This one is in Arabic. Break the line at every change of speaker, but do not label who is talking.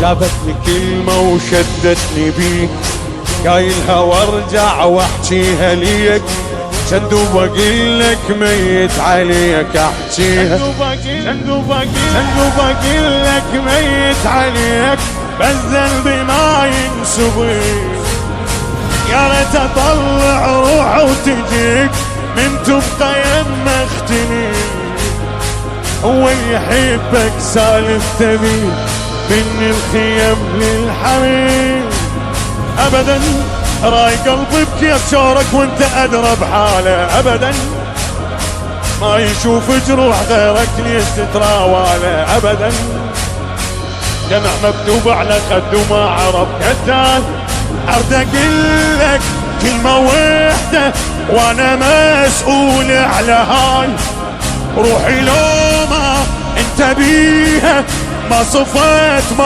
جابتني كلمة وشدتني بيك، قايلها وارجع واحكيها ليك، شندوب اقول لك ميت عليك احكيها، شندوب اقول لك ميت عليك، بس ذنبي ما ينسبك، يا ريت اطلع روح وتجيك من تبقى يم اختني، هو يحبك سالف تبي من الخيم للحريم، ابدا راي قلبي بكيف شورك وانت ادرى بحاله، ابدا ما يشوف جروح غيرك ليش تتراواله، ابدا دمع مكتوب على خد وما عرف كدال، ارد اقلك كلمة وحدة وانا مسؤول على هاي، روحي لو ما انت بيها ما صفت